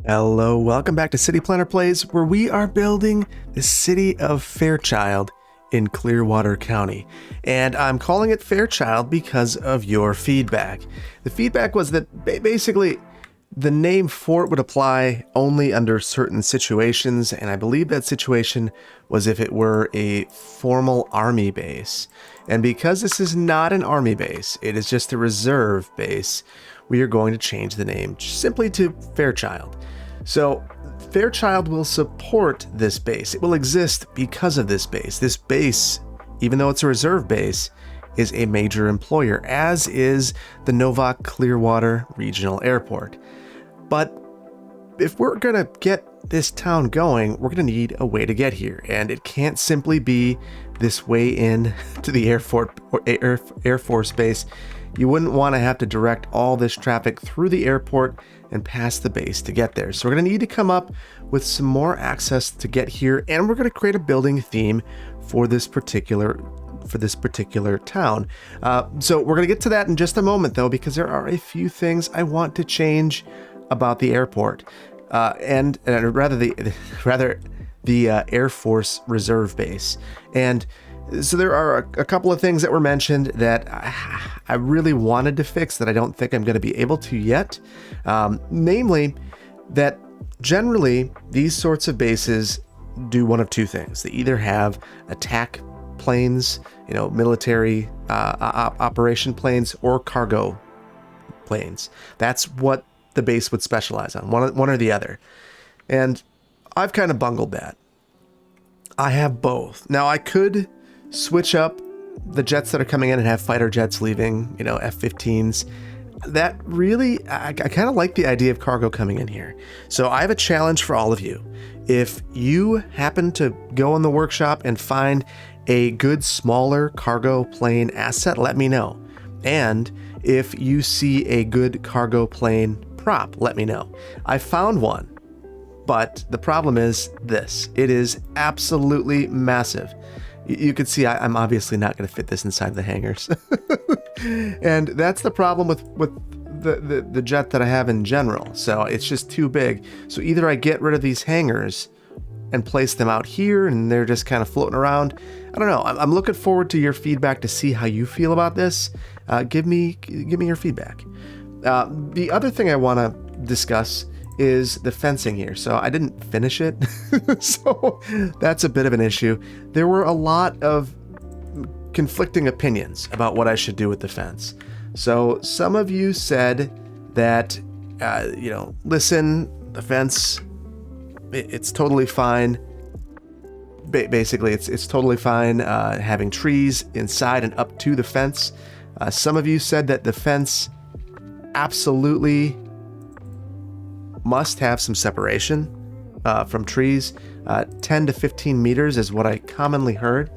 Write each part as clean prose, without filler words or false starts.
Hello, welcome back to City Planner Plays, where we are building the City of Fairchild in Clearwater County. And I'm calling it Fairchild because of your feedback. The feedback was that basically the name for it would apply only under certain situations, and I believe that situation was if it were a formal army base. And because this is not an army base, it is just a reserve base, we are going to change the name simply to Fairchild. So Fairchild will support this base. It will exist because of this base. This base, even though it's a reserve base, is a major employer, as is the Novak Clearwater Regional Airport. But if we're going to get this town going, we're going to need a way to get here. And it can't simply be this way in to the Air Force Base. You wouldn't want to have to direct all this traffic through the airport and past the base to get there. So we're going to need to come up with some more access to get here, and we're going to create a building theme for this particular town. So we're going to get to that in just a moment, though, because there are a few things I want to change about the airport, and rather the Air Force Reserve Base. And so there are a couple of things that were mentioned that I really wanted to fix that I don't think I'm going to be able to yet. Namely, that generally these sorts of bases do one of two things. They either have attack planes, military operation planes, or cargo planes. That's what the base would specialize on, one or the other. And I've kind of bungled that. I have both. Now I could switch up the jets that are coming in and have fighter jets leaving, F-15s. That really, I kind of like the idea of cargo coming in here. So I have a challenge for all of you. If you happen to go in the workshop and find a good smaller cargo plane asset, let me know. And if you see a good cargo plane prop, let me know. I found one, but the problem is this. It is absolutely massive. You can see I'm obviously not going to fit this inside the hangars. And that's the problem with the jet that I have in general. So it's just too big. So either I get rid of these hangars and place them out here and they're just kind of floating around. I don't know. I'm looking forward to your feedback to see how you feel about this. Give me your feedback. The other thing I want to discuss is the fencing here. So I didn't finish it. So that's a bit of an issue. There were a lot of conflicting opinions about what I should do with the fence. So some of you said that, listen, the fence, it's totally fine. Basically, it's totally fine having trees inside and up to the fence. Some of you said that the fence absolutely must have some separation from trees. 10 to 15 meters is what I commonly heard.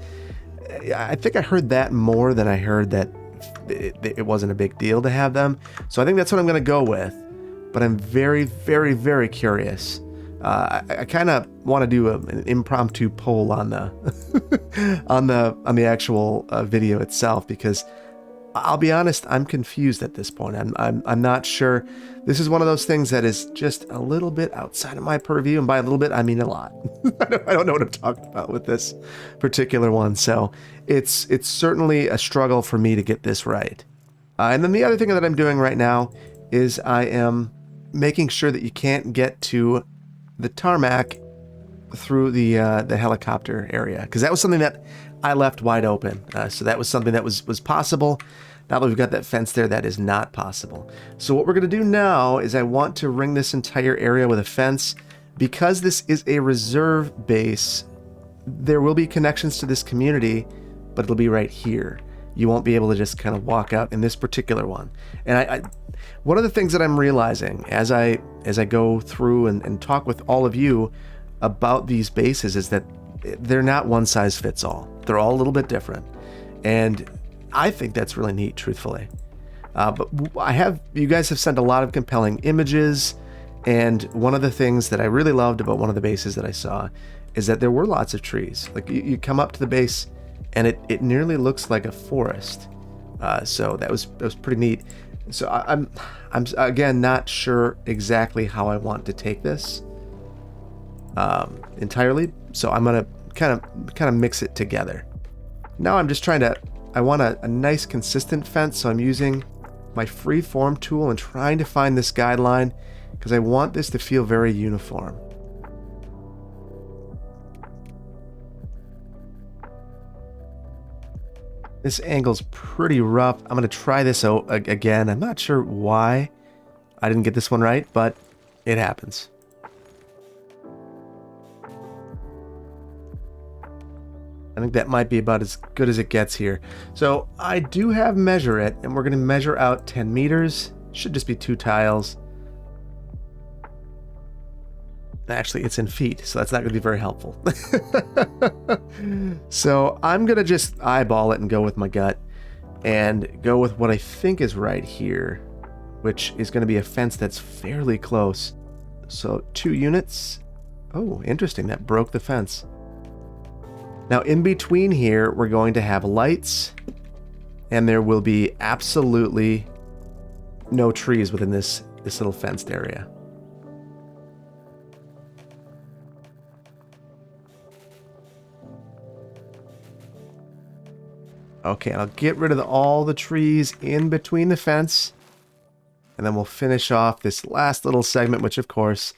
I think I heard that more than I heard that it wasn't a big deal to have them. So I think that's what I'm going to go with. But I'm very, very, very curious. I kind of want to do an impromptu poll on the on the actual video itself, because I'll be honest, I'm confused at this point. I'm not sure. This is one of those things that is just a little bit outside of my purview, and by a little bit, I mean a lot. I don't know what I'm talking about with this particular one. So it's certainly a struggle for me to get this right. And then the other thing that I'm doing right now is I am making sure that you can't get to the tarmac through the helicopter area, because that was something that I left wide open. So that was something that was possible. Now that we've got that fence there, that is not possible. So what we're going to do now is I want to ring this entire area with a fence. Because this is a reserve base, there will be connections to this community, but it'll be right here. You won't be able to just kind of walk out in this particular one. And one of the things that I'm realizing as I go through and talk with all of you about these bases is that they're not one size fits all. They're all a little bit different. And I think that's really neat, truthfully. But you guys have sent a lot of compelling images. And one of the things that I really loved about one of the bases that I saw is that there were lots of trees. Like you come up to the base and it nearly looks like a forest. So that was pretty neat. So I'm again not sure exactly how I want to take this entirely. So I'm gonna kind of mix it together. Now I'm just I want a nice consistent fence, so I'm using my freeform tool and trying to find this guideline because I want this to feel very uniform. This angle's pretty rough. I'm going to try this out again. I'm not sure why I didn't get this one right, but it happens. I think that might be about as good as it gets here. So I do have measure it, and we're going to measure out 10 meters. Should just be 2 tiles. Actually, it's in feet, so that's not going to be very helpful. So I'm going to just eyeball it and go with my gut and go with what I think is right here, which is going to be a fence that's fairly close. So 2 units. Oh, interesting. That broke the fence. Now, in between here, we're going to have lights, and there will be absolutely no trees within this little fenced area. Okay, I'll get rid of all the trees in between the fence, and then we'll finish off this last little segment, which of course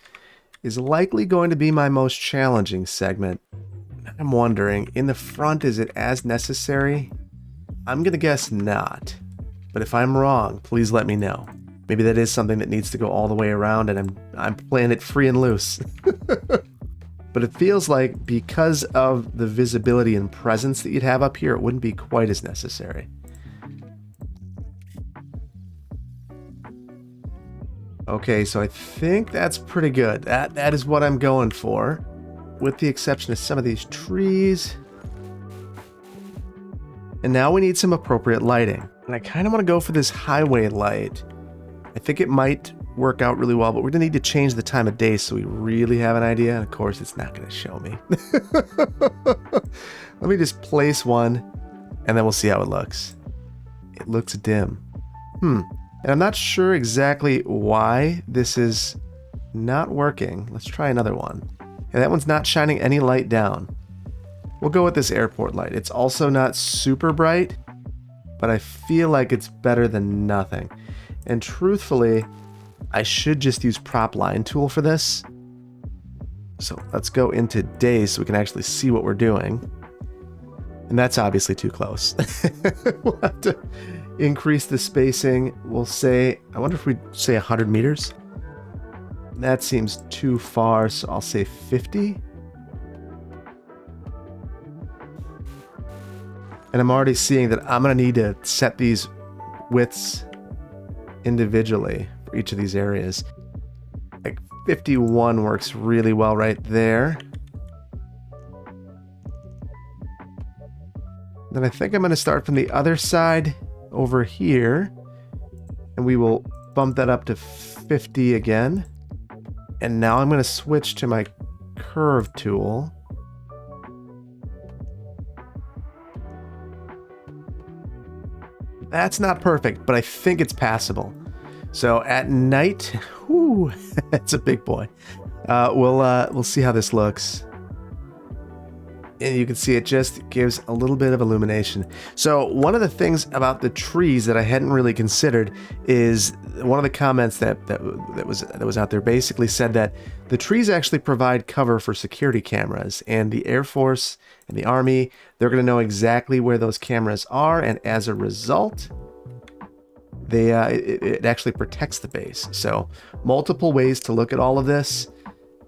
is likely going to be my most challenging segment. I'm wondering, in the front, is it as necessary? I'm gonna guess not, but if I'm wrong, please let me know. Maybe that is something that needs to go all the way around, and I'm playing it free and loose. But it feels like because of the visibility and presence that you'd have up here, it wouldn't be quite as necessary. Okay, so I think that's pretty good. That is what I'm going for, with the exception of some of these trees. And now we need some appropriate lighting. And I kind of want to go for this highway light. I think it might work out really well, but we're gonna need to change the time of day so we really have an idea. And of course, it's not gonna show me. Let me just place one, and then we'll see how it looks. It looks dim. And I'm not sure exactly why this is not working. Let's try another one. And that one's not shining any light down. We'll go with this airport light. It's also not super bright, but I feel like it's better than nothing. And truthfully, I should just use prop line tool for this. So let's go into day so we can actually see what we're doing. And that's obviously too close. We'll have to increase the spacing. We'll say, I wonder if we'd say 100 meters. That seems too far, so I'll say 50. And I'm already seeing that I'm going to need to set these widths individually for each of these areas. Like 51 works really well right there. Then I think I'm going to start from the other side over here, and we will bump that up to 50 again. And now I'm going to switch to my curve tool. That's not perfect, but I think it's passable. So at night, whoo, that's a big boy. We'll see how this looks. And you can see it just gives a little bit of illumination. So one of the things about the trees that I hadn't really considered is one of the comments that was out there basically said that the trees actually provide cover for security cameras, and the Air Force and the Army, they're going to know exactly where those cameras are, and as a result, it actually protects the base. So multiple ways to look at all of this.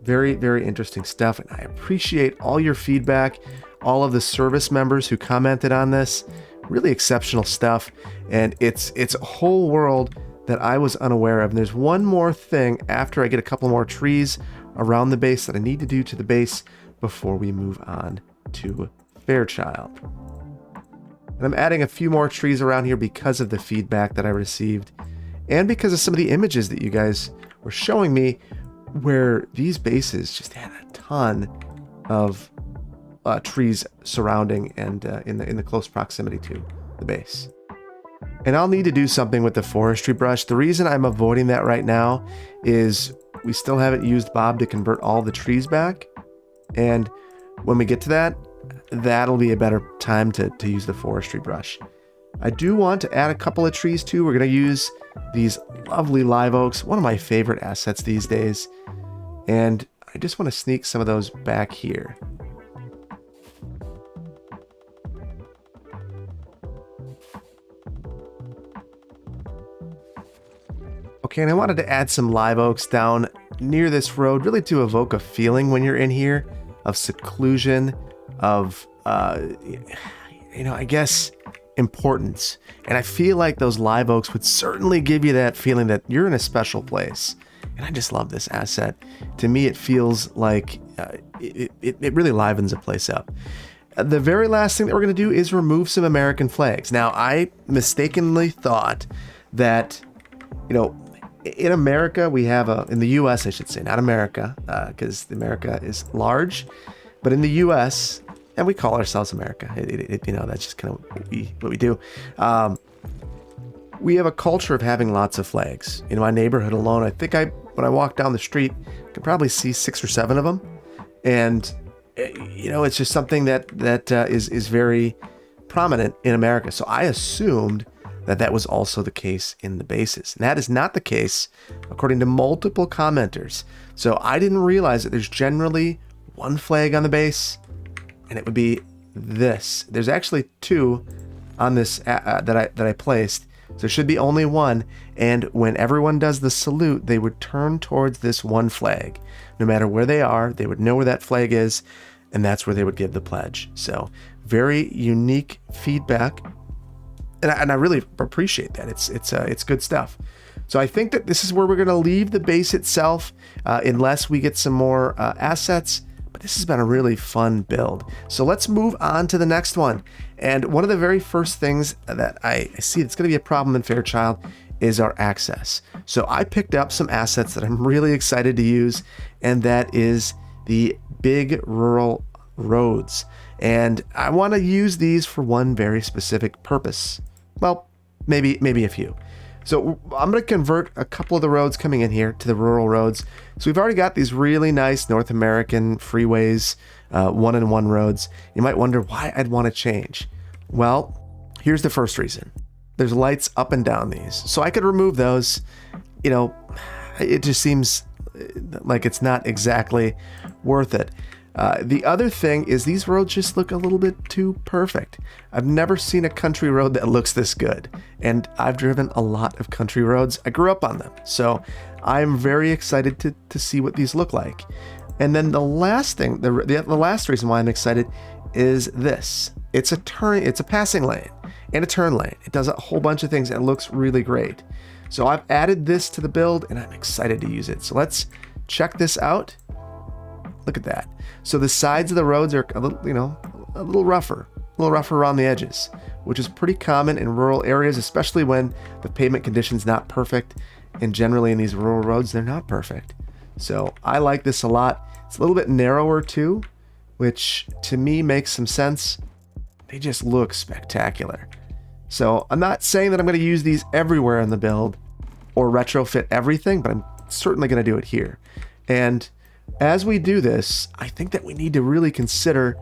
Very, very interesting stuff, and I appreciate all your feedback, all of the service members who commented on this. Really exceptional stuff, and it's a whole world that I was unaware of. And there's one more thing after I get a couple more trees around the base that I need to do to the base before we move on to Fairchild. And I'm adding a few more trees around here because of the feedback that I received, and because of some of the images that you guys were showing me, where these bases just had a ton of trees surrounding and in the close proximity to the base. And I'll need to do something with the forestry brush. The reason I'm avoiding that right now is we still haven't used Bob to convert all the trees back. And when we get to that, that'll be a better time to use the forestry brush. I do want to add a couple of trees too. We're going to use these lovely live oaks, one of my favorite assets these days. And I just want to sneak some of those back here. Okay, and I wanted to add some live oaks down near this road, really to evoke a feeling when you're in here of seclusion, of, I guess, importance. And I feel like those live oaks would certainly give you that feeling that you're in a special place. And I just love this asset. To me, it feels like it really livens a place up. The very last thing that we're going to do is remove some American flags. Now, I mistakenly thought that, in America, we have in the U.S., I should say, not America, because America is large, but in the U.S., and we call ourselves America, that's just kind of what we do. We have a culture of having lots of flags. In my neighborhood alone, I think when I walk down the street, I could probably see 6 or 7 of them. And, it's just something that is very prominent in America. So I assumed that was also the case in the bases. And that is not the case, according to multiple commenters. So I didn't realize that there's generally one flag on the base, and it would be this. There's actually 2 on this that I placed. So there should be only one. And when everyone does the salute, they would turn towards this one flag. No matter where they are, they would know where that flag is, and that's where they would give the pledge. So very unique feedback. And I really appreciate that. It's good stuff. So I think that this is where we're going to leave the base itself, unless we get some more assets. But this has been a really fun build. So let's move on to the next one. And one of the very first things that I see that's going to be a problem in Fairchild is our access. So I picked up some assets that I'm really excited to use, and that is the big rural roads. And I want to use these for one very specific purpose. Well, maybe a few. So I'm going to convert a couple of the roads coming in here to the rural roads. So we've already got these really nice North American freeways, one-in-one roads. You might wonder why I'd want to change. Well, here's the first reason. There's lights up and down these. So I could remove those. It just seems like it's not exactly worth it. The other thing is these roads just look a little bit too perfect. I've never seen a country road that looks this good. And I've driven a lot of country roads. I grew up on them. So I'm very excited to see what these look like. And then the last thing, the last reason why I'm excited is this. It's a passing lane and a turn lane. It does a whole bunch of things and it looks really great. So I've added this to the build and I'm excited to use it. So let's check this out. Look at that. So the sides of the roads are a little rougher around the edges, which is pretty common in rural areas, especially when the pavement condition's not perfect. And generally in these rural roads, they're not perfect. So I like this a lot. It's a little bit narrower too, which to me makes some sense. They just look spectacular. So I'm not saying that I'm going to use these everywhere in the build or retrofit everything, but I'm certainly going to do it here. And as we do this, I think that we need to really consider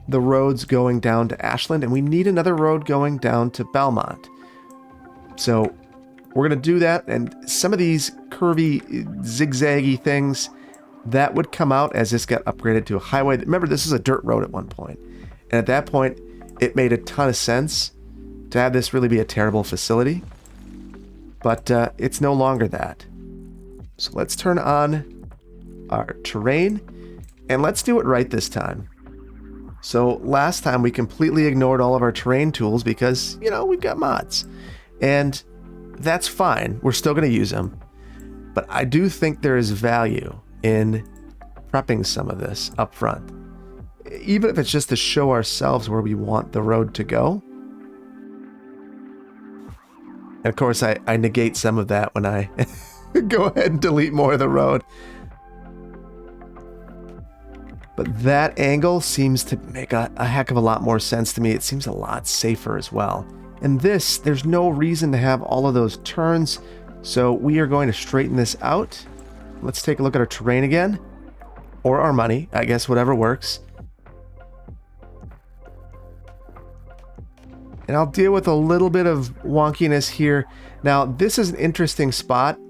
the roads going down to Ashland, and we need another road going down to Belmont. So we're going to do that, and some of these curvy, zigzaggy things, that would come out as this got upgraded to a highway. Remember, this is a dirt road at one point, and at that point, it made a ton of sense to have this really be a terrible facility, but it's no longer that. So let's turn on our terrain, and let's do it right this time. So last time we completely ignored all of our terrain tools because, we've got mods, and that's fine. We're still going to use them, but I do think there is value in prepping some of this up front, even if it's just to show ourselves where we want the road to go. And of course, I negate some of that when I go ahead and delete more of the road. But that angle seems to make a heck of a lot more sense to me. It seems a lot safer as well. And this, there's no reason to have all of those turns. So we are going to straighten this out. Let's take a look at our terrain again. Or our money, I guess, whatever works. And I'll deal with a little bit of wonkiness here. Now, this is an interesting spot.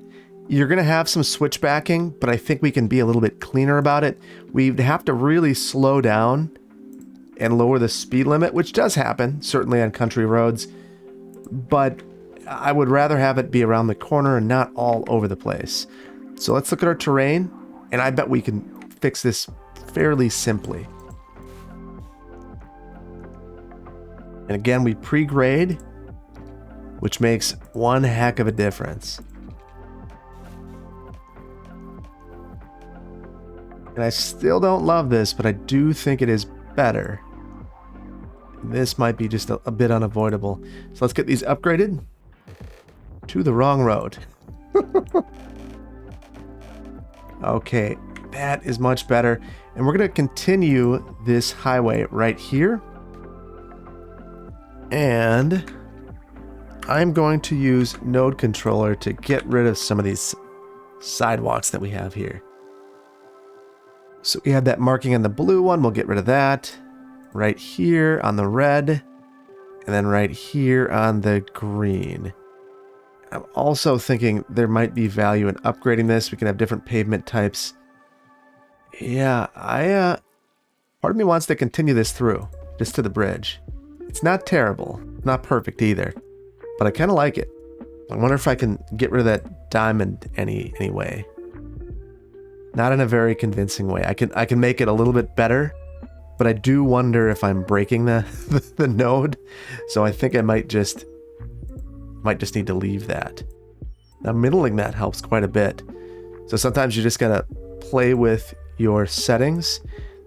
You're going to have some switchbacking, but I think we can be a little bit cleaner about it. We'd have to really slow down and lower the speed limit, which does happen, certainly on country roads. But I would rather have it be around the corner and not all over the place. So let's look at our terrain, and I bet we can fix this fairly simply. And again, we pre-grade, which makes one heck of a difference. And I still don't love this, but I do think it is better. This might be just a bit unavoidable. So let's get these upgraded to the wrong road. Okay, that is much better. And we're going to continue this highway right here. And I'm going to use Node Controller to get rid of some of these sidewalks that we have here. So we have that marking on the blue one. We'll get rid of that. Right here on the red. And then right here on the green. I'm also thinking there might be value in upgrading this. We can have different pavement types. Yeah, part of me wants to continue this through, just to the bridge. It's not terrible, not perfect either, but I kind of like it. I wonder if I can get rid of that diamond anyway. Not in a very convincing way. I can make it a little bit better, but I do wonder if I'm breaking the node. So I think I might just need to leave that. Now middling that helps quite a bit. So sometimes you just gotta play with your settings.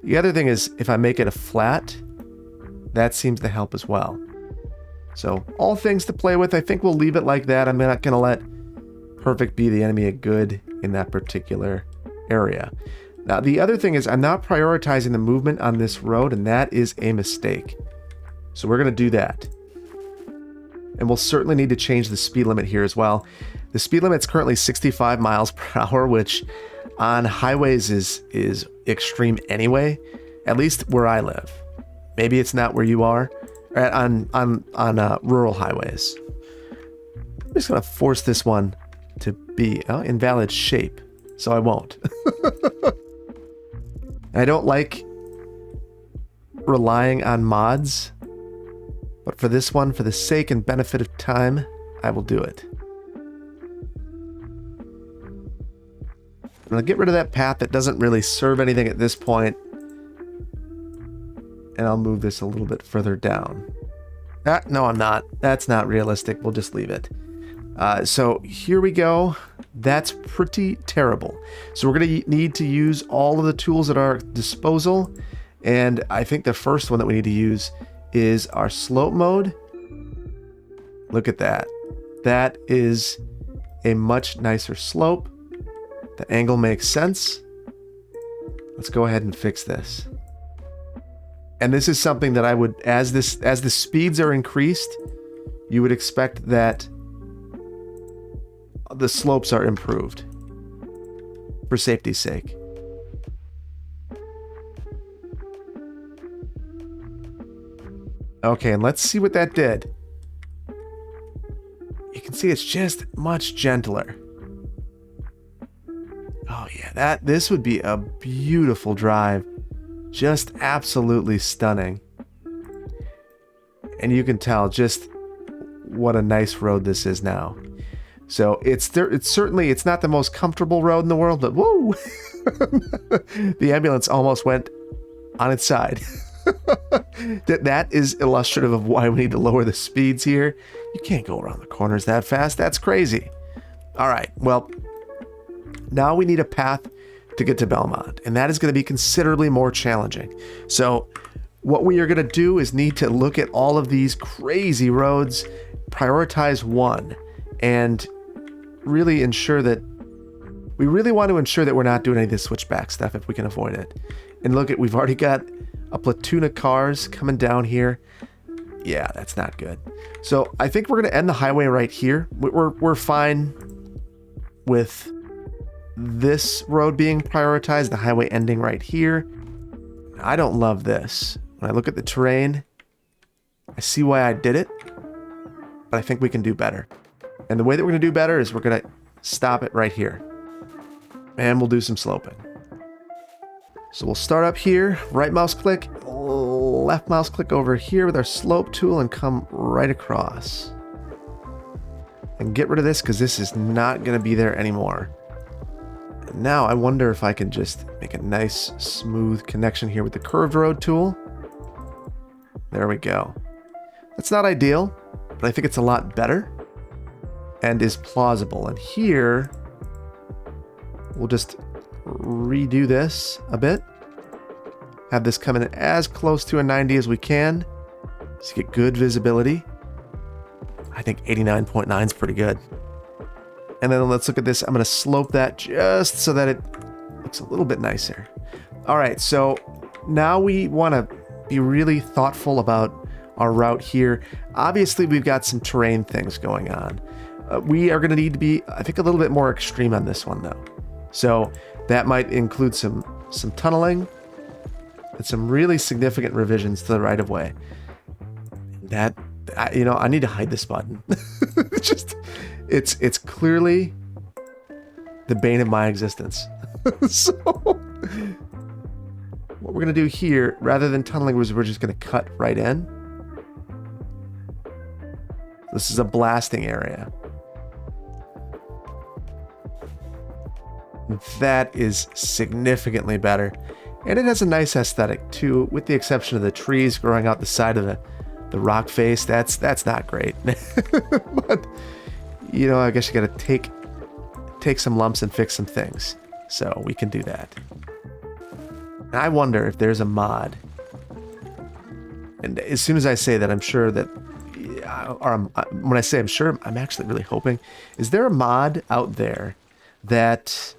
The other thing is if I make it a flat, that seems to help as well. So all things to play with. I think we'll leave it like that. I'm not gonna let perfect be the enemy of good in that particular area. Now the other thing is I'm not prioritizing the movement on this road, and that is a mistake. So we're gonna do that. And we'll certainly need to change the speed limit here as well. The speed limit's currently 65 miles per hour, which on highways is extreme anyway, at least where I live. Maybe it's not where you are, on rural highways. I'm just gonna force this one to be invalid shape, so I won't. I don't like relying on mods, but for this one, for the sake and benefit of time, I will do it. And I'll get rid of that path that doesn't really serve anything at this point. And I'll move this a little bit further down. No, I'm not. That's not realistic. We'll just leave it. So here we go. That's pretty terrible. So we're going to need to use all of the tools at our disposal. And I think the first one that we need to use is our slope mode. Look at that. That is a much nicer slope. The angle makes sense. Let's go ahead and fix this. And this is something that I would, as the speeds are increased, you would expect that the slopes are improved for safety's sake. Okay, and let's see what that did. You can see it's just much gentler. Oh yeah, this would be a beautiful drive. Just absolutely stunning. And you can tell just what a nice road this is now. So it's certainly not the most comfortable road in the world, but whoa! The ambulance almost went on its side. That is illustrative of why we need to lower the speeds here. You can't go around the corners that fast. That's crazy. All right, well, now we need a path to get to Belmont, and that is going to be considerably more challenging. So what we are going to do is need to look at all of these crazy roads, prioritize one, and really ensure that we really want to ensure that we're not doing any of this switchback stuff if we can avoid it. And look at, we've already got a platoon of cars coming down here. Yeah, that's not good. So I think we're going to end the highway right here. We're fine with this road being prioritized, the highway ending right here. I don't love this. When I look at the terrain, I see why I did it, but I think we can do better. And the way that we're going to do better is we're going to stop it right here. And we'll do some sloping. So we'll start up here, right mouse click, left mouse click over here with our slope tool and come right across. And get rid of this because this is not going to be there anymore. And now I wonder if I can just make a nice smooth connection here with the curved road tool. There we go. That's not ideal, but I think it's a lot better and is plausible. And here, we'll just redo this a bit. Have this come in as close to a 90 as we can to get good visibility. I think 89.9 is pretty good. And then let's look at this. I'm going to slope that just so that it looks a little bit nicer. All right, so now we want to be really thoughtful about our route here. Obviously, we've got some terrain things going on. We are going to need to be, I think, a little bit more extreme on this one, though. So that might include some tunneling and some really significant revisions to the right-of-way. That, I need to hide this button. It's clearly the bane of my existence. So what we're going to do here, rather than tunneling, is we're just going to cut right in. This is a blasting area. That is significantly better. And it has a nice aesthetic too, with the exception of the trees growing out the side of the rock face. That's not great. But, I guess you got to take some lumps and fix some things. So we can do that. And I wonder if there's a mod. And as soon as I say that, I'm sure that, when I say I'm sure, I'm actually really hoping. Is there a mod out there that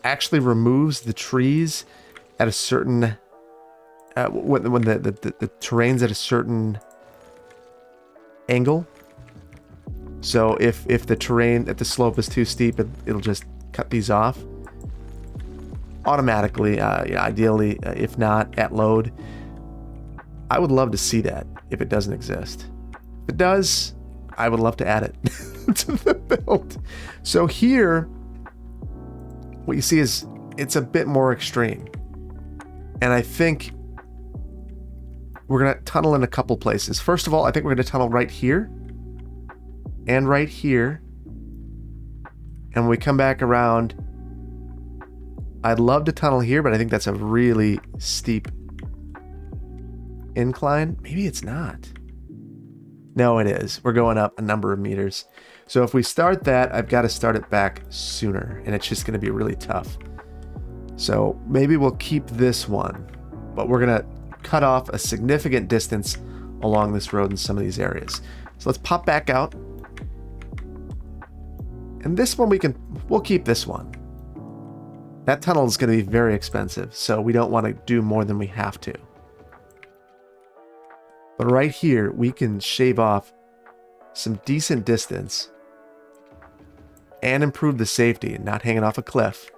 actually removes the trees at a certain when the terrain's at a certain angle? So if the terrain at the slope is too steep, it'll just cut these off automatically. Ideally, if not at load. I would love to see that if it doesn't exist. If it does, I would love to add it to the build. So here, what you see is it's a bit more extreme. And I think we're going to tunnel in a couple places. First of all, I think we're going to tunnel right here and right here. And when we come back around, I'd love to tunnel here, but I think that's a really steep incline. Maybe it's not. No, it is. We're going up a number of meters. So if we start that, I've got to start it back sooner, and it's just going to be really tough. So maybe we'll keep this one, but we're going to cut off a significant distance along this road in some of these areas. So let's pop back out. And this one we'll keep this one. That tunnel is going to be very expensive, so we don't want to do more than we have to. But right here, we can shave off some decent distance and improve the safety and not hanging off a cliff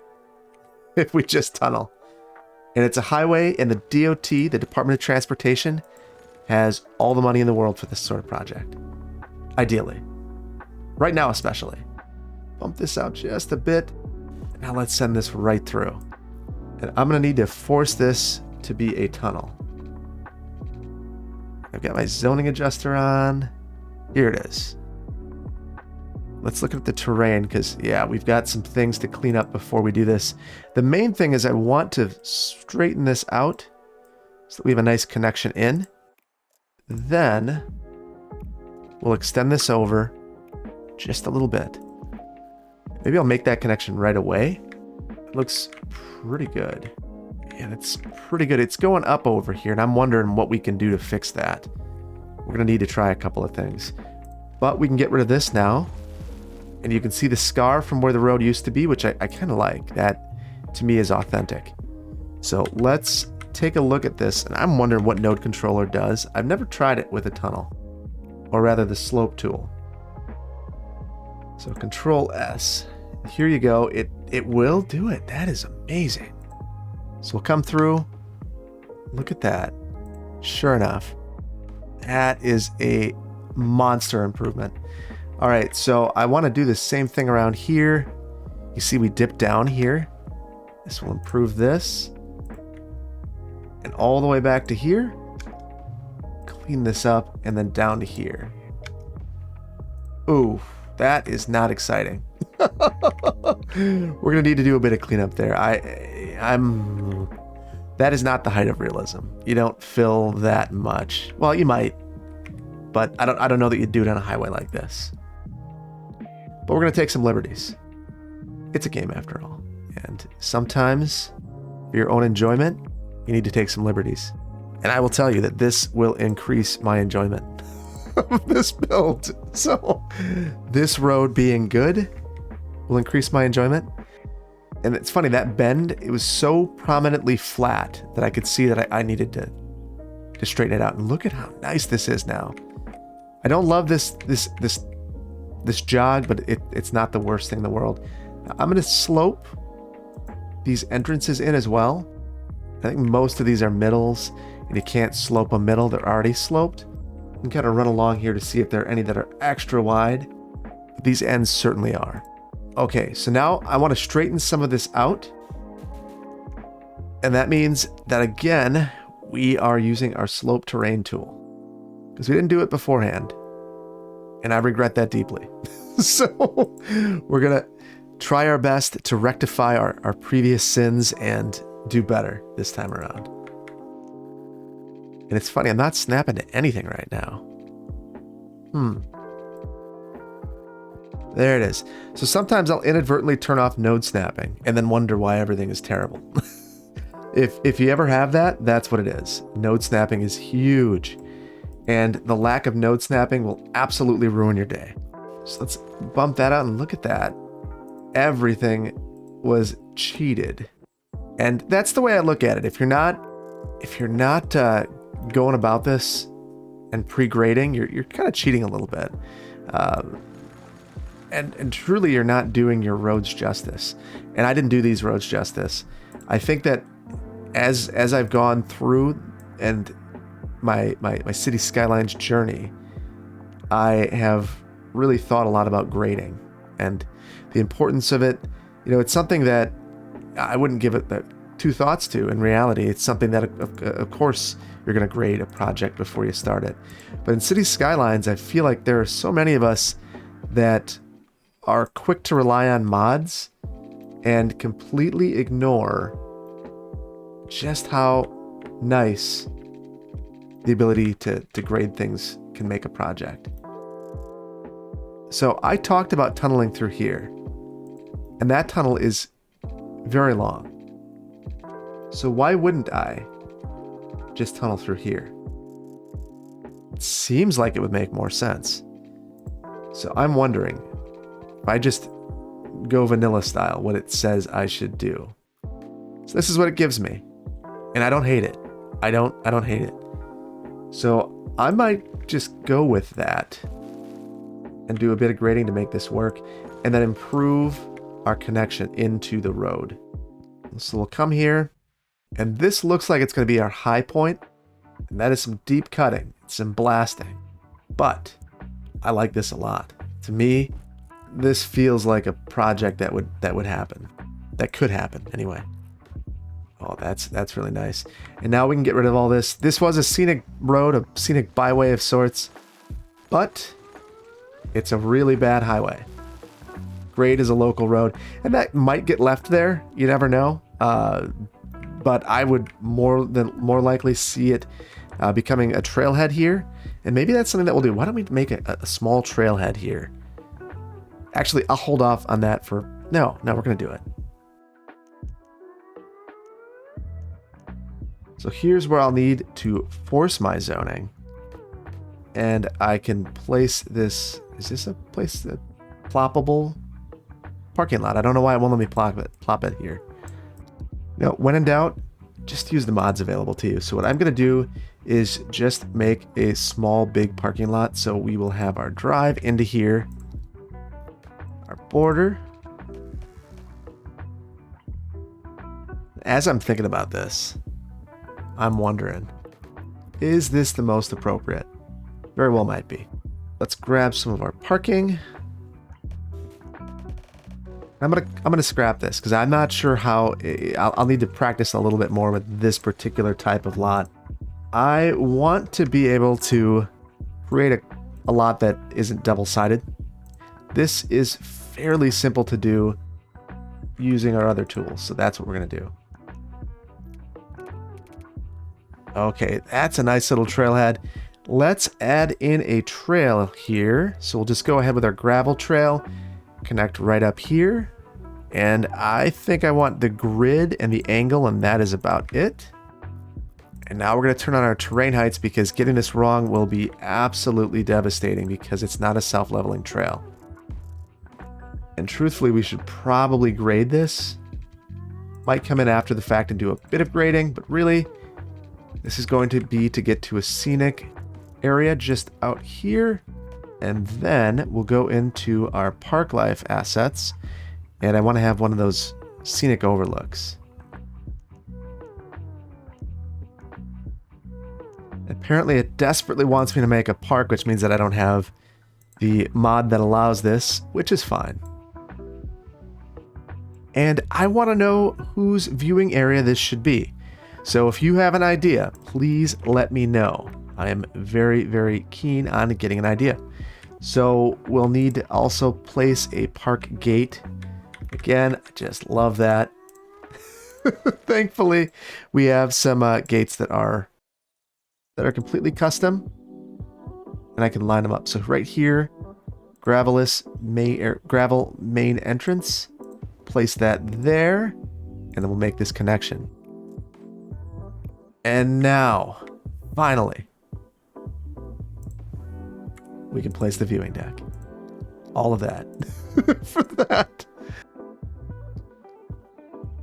if we just tunnel. And it's a highway, and the DOT, the Department of Transportation, has all the money in the world for this sort of project. Ideally. Right now especially. Bump this out just a bit. Now let's send this right through. And I'm going to need to force this to be a tunnel. I've got my zoning adjuster on. Here it is. Let's look at the terrain because, yeah, we've got some things to clean up before we do this. The main thing is I want to straighten this out so that we have a nice connection in. Then we'll extend this over just a little bit. Maybe I'll make that connection right away. It looks pretty good. Yeah, that's pretty good. It's going up over here, and I'm wondering what we can do to fix that. We're going to need to try a couple of things. But we can get rid of this now. And you can see the scar from where the road used to be, which I kind of like. That, to me, is authentic. So let's take a look at this. And I'm wondering what node controller does. I've never tried it with a tunnel. or rather the slope tool. So Control S. Here you go. It will do it. That is amazing. So we'll come through. Look at that. Sure enough, that is a monster improvement. All right, so I want to do the same thing around here. You see we dip down here. This will improve this. And all the way back to here. Clean this up and then down to here. Ooh, that is not exciting. We're gonna need to do a bit of cleanup there. That is not the height of realism. You don't fill that much. Well, you might, but I don't know that you'd do it on a highway like this. But we're gonna take some liberties. It's a game after all, and sometimes for your own enjoyment, you need to take some liberties. And I will tell you that this will increase my enjoyment of this build. So this road being good will increase my enjoyment. And it's funny, that bend, it was so prominently flat that I could see that I needed to straighten it out. And look at how nice this is now. I don't love this jog, but it's not the worst thing in the world. Now, I'm going to slope these entrances in as well. I think most of these are middles, and you can't slope a middle. They're already sloped. You can kind of run along here to see if there are any that are extra wide. These ends certainly are. Okay, so now I want to straighten some of this out. And that means that, again, we are using our slope terrain tool. Because we didn't do it beforehand. And I regret that deeply. So we're going to try our best to rectify our previous sins and do better this time around. And it's funny, I'm not snapping to anything right now. There it is. So sometimes I'll inadvertently turn off node snapping and then wonder why everything is terrible. If you ever have that, that's what it is. Node snapping is huge. And the lack of node snapping will absolutely ruin your day. So let's bump that out and look at that. Everything was cheated. And that's the way I look at it. If you're not going about this and pre-grading, you're kind of cheating a little bit. And truly you're not doing your roads justice. And I didn't do these roads justice. I think that as I've gone through and my City Skylines journey, I have really thought a lot about grading and the importance of it. You know, it's something that I wouldn't give it two thoughts to. In reality, it's something that, of course, you're going to grade a project before you start it. But in City Skylines, I feel like there are so many of us that are quick to rely on mods and completely ignore just how nice the ability to grade things can make a project. So I talked about tunneling through here, and that tunnel is very long. So why wouldn't I just tunnel through here? It seems like it would make more sense. So I'm wondering if I just go vanilla style, what it says I should do. So this is what it gives me. And I don't hate it. I don't hate it. So I might just go with that and do a bit of grading to make this work and then improve our connection into the road. So we'll come here, and this looks like it's going to be our high point, and that is some deep cutting, some blasting. But I like this a lot. To me, this feels like a project that would happen. That could happen anyway. Oh, that's really nice. And now we can get rid of all this. This was a scenic road, a scenic byway of sorts, but it's a really bad highway. Grade is a local road, and that might get left there. You never know. But I would more likely see it becoming a trailhead here, and maybe that's something that we'll do. Why don't we make a small trailhead here? Actually, I'll hold off on that for no. We're gonna do it. So here's where I'll need to force my zoning, and I can place this. Is this a place that ploppable parking lot? I don't know why it won't let me plop it here. No, when in doubt, just use the mods available to you. So what I'm going to do is just make a small, big parking lot. So we will have our drive into here, our border. As I'm thinking about this, I'm wondering, is this the most appropriate? Very well might be. Let's grab some of our parking. I'm gonna scrap this because I'm not sure how. I'll need to practice a little bit more with this particular type of lot. I want to be able to create a lot that isn't double-sided. This is fairly simple to do using our other tools, so that's what we're gonna do. Okay, that's a nice little trailhead. Let's add in a trail here. So we'll just go ahead with our gravel trail, connect right up here. And I think I want the grid and the angle, and that is about it. And now we're going to turn on our terrain heights because getting this wrong will be absolutely devastating because it's not a self-leveling trail. And truthfully, we should probably grade this. Might come in after the fact and do a bit of grading, but really, this is going to be to get to a scenic area just out here. And then we'll go into our park life assets. And I want to have one of those scenic overlooks. Apparently it desperately wants me to make a park, which means that I don't have the mod that allows this, which is fine. And I want to know whose viewing area this should be. So if you have an idea, please let me know. I am very, very keen on getting an idea. So we'll need to also place a park gate. Again, I just love that. Thankfully, we have some gates that are completely custom, and I can line them up. So right here, gravel main entrance. Place that there, and then we'll make this connection. And now, finally, we can place the viewing deck. All of that for that.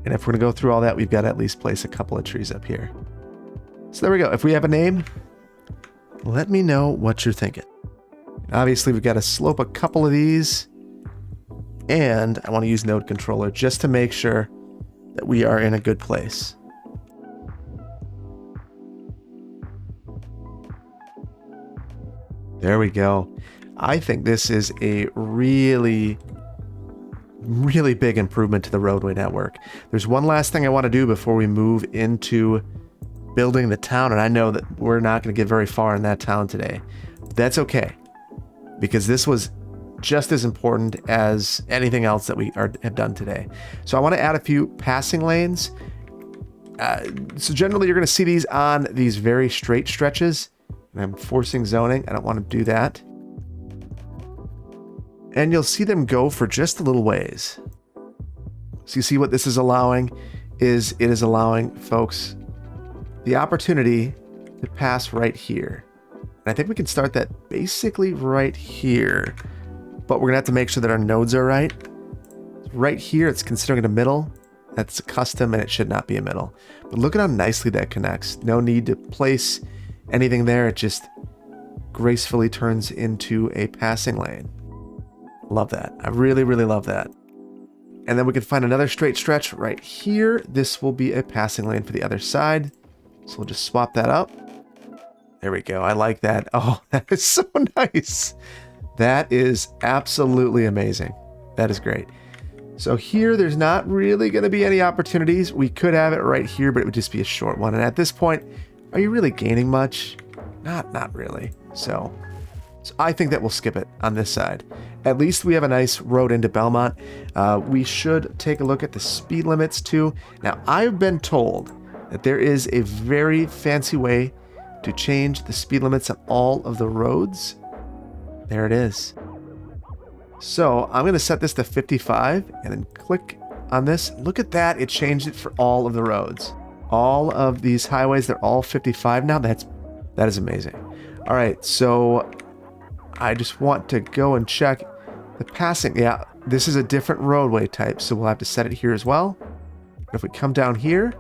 And if we're going to go through all that, we've got to at least place a couple of trees up here. So there we go. If we have a name, let me know what you're thinking. Obviously, we've got to slope a couple of these. And I want to use node controller just to make sure that we are in a good place. There we go. I think this is a really, really big improvement to the roadway network. There's one last thing I want to do before we move into building the town, and I know that we're not going to get very far in that town today. But that's okay, because this was just as important as anything else that we have done today. So I want to add a few passing lanes. So generally you're going to see these on these very straight stretches. And I'm forcing zoning. I don't want to do that. And you'll see them go for just a little ways. So you see what this is allowing is it is allowing folks the opportunity to pass right here. And I think we can start that basically right here. But we're going to have to make sure that our nodes are right. Right here, it's considering it a middle. That's a custom, and it should not be a middle. But look at how nicely that connects. No need to place anything there. It just gracefully turns into a passing lane. Love that. I really, really love that. And then we can find another straight stretch right here. This will be a passing lane for the other side. So we'll just swap that up. There we go. I like that. Oh, that is so nice. That is absolutely amazing. That is great. So here, there's not really going to be any opportunities. We could have it right here, but it would just be a short one. And at this point, are you really gaining much? Not really. So I think that we'll skip it on this side. At least we have a nice road into Belmont. We should take a look at the speed limits too. Now, I've been told that there is a very fancy way to change the speed limits on all of the roads. There it is. So I'm going to set this to 55 and then click on this. Look at that. It changed it for all of the roads. All of these highways, they're all 55 now. That is amazing. All right. So I just want to go and check the passing. Yeah, this is a different roadway type. So we'll have to set it here as well. If we come down here,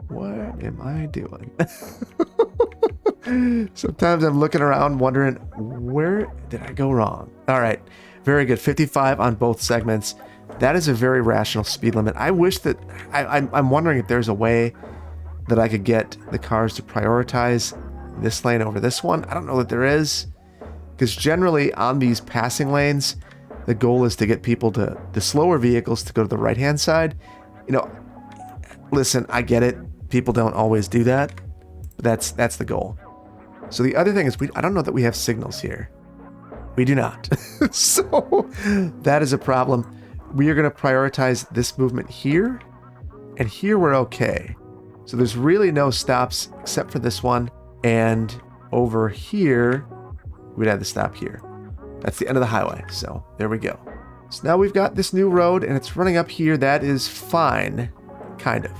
What am I doing? Sometimes I'm looking around wondering, where did I go wrong? All right, very good. 55 on both segments. That is a very rational speed limit. I wish that, I'm wondering if there's a way that I could get the cars to prioritize this lane over this one. I don't know that there is, because generally on these passing lanes, the goal is to get people to, the slower vehicles, to go to the right-hand side. You know, listen, I get it. People don't always do that, but that's the goal. So the other thing is, I don't know that we have signals here. We do not. So that is a problem. We are going to prioritize this movement here, and here we're okay. So there's really no stops except for this one, and over here, we'd have to stop here. That's the end of the highway, so there we go. So now we've got this new road, and it's running up here. That is fine, kind of.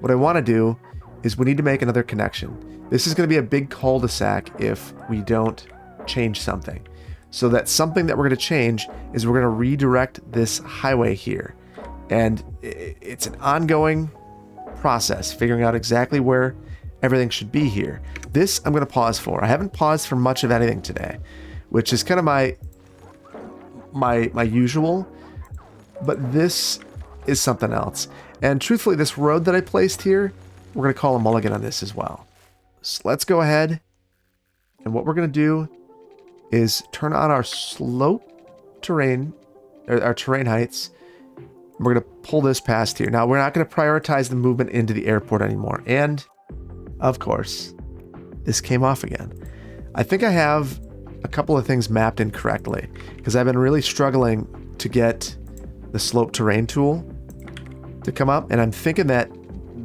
What I want to do is we need to make another connection. This is going to be a big cul-de-sac if we don't change something. So that something that we're going to change is we're going to redirect this highway here. And it's an ongoing process, figuring out exactly where everything should be here. This I'm going to pause for. I haven't paused for much of anything today, which is kind of my usual, but this is something else. And truthfully, this road that I placed here, we're going to call a mulligan on this as well. So let's go ahead, and what we're going to do is turn on our slope terrain, or our terrain heights. We're going to pull this past here. Now, we're not going to prioritize the movement into the airport anymore. And, of course, this came off again. I think I have a couple of things mapped incorrectly, because I've been really struggling to get the slope terrain tool to come up, and I'm thinking that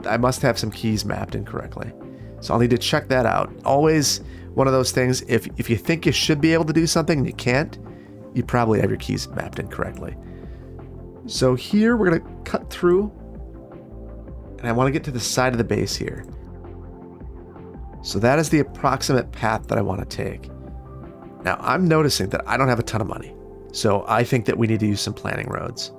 I must have some keys mapped incorrectly. So I'll need to check that out. Always one of those things, if you think you should be able to do something and you can't, you probably have your keys mapped incorrectly. So here we're going to cut through, and I want to get to the side of the base here. So that is the approximate path that I want to take. Now I'm noticing that I don't have a ton of money, so I think that we need to use some planning roads.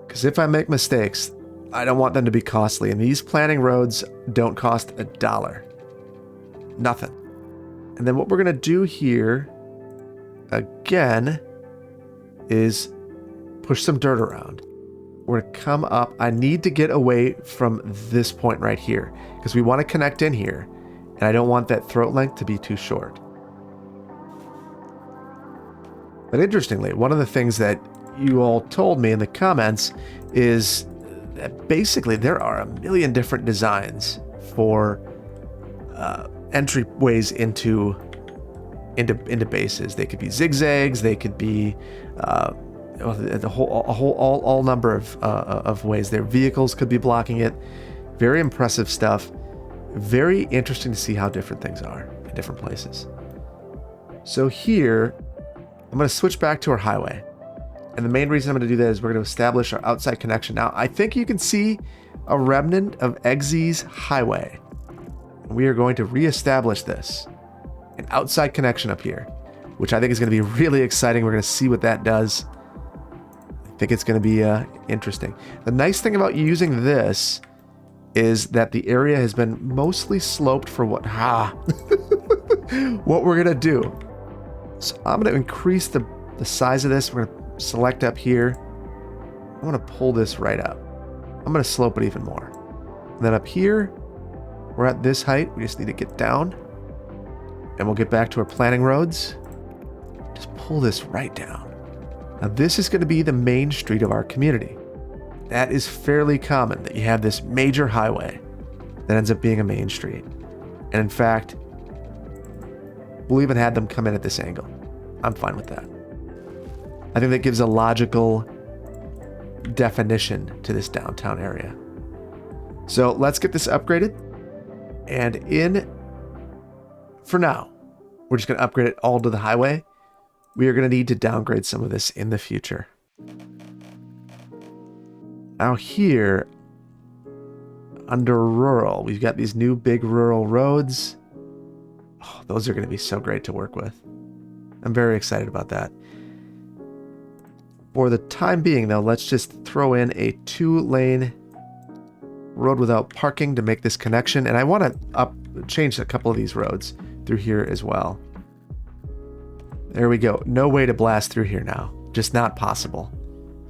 Because if I make mistakes, I don't want them to be costly, and these planning roads don't cost $1. Nothing. And then what we're going to do here, again, is push some dirt around. We're going to come up. I need to get away from this point right here, because we want to connect in here, and I don't want that throat length to be too short. But interestingly, one of the things that you all told me in the comments is that basically there are a million different designs for entryways into bases. They could be zigzags. They could be all number of ways. Their vehicles could be blocking it. Very impressive stuff. Very interesting to see how different things are in different places. So here, I'm going to switch back to our highway. And the main reason I'm going to do that is we're going to establish our outside connection. Now, I think you can see a remnant of Eggsy's highway. And we are going to reestablish this. An outside connection up here, which I think is going to be really exciting. We're going to see what that does. I think it's going to be interesting. The nice thing about using this is that the area has been mostly sloped for what we're going to do. So I'm going to increase the size of this. We're going to select up here. I'm going to pull this right up. I'm going to slope it even more. And then up here, we're at this height. We just need to get down. And we'll get back to our planning roads. Just pull this right down. Now this is going to be the main street of our community. That is fairly common, that you have this major highway that ends up being a main street. And in fact, we'll even have them come in at this angle. I'm fine with that. I think that gives a logical definition to this downtown area. So let's get this upgraded. And for now, we're just going to upgrade it all to the highway. We are going to need to downgrade some of this in the future. Now here, under rural, we've got these new big rural roads. Oh, those are going to be so great to work with. I'm very excited about that. For the time being, though, let's just throw in a 2-lane road without parking to make this connection. And I want to change a couple of these roads through here as well. There we go. No way to blast through here now. Just not possible.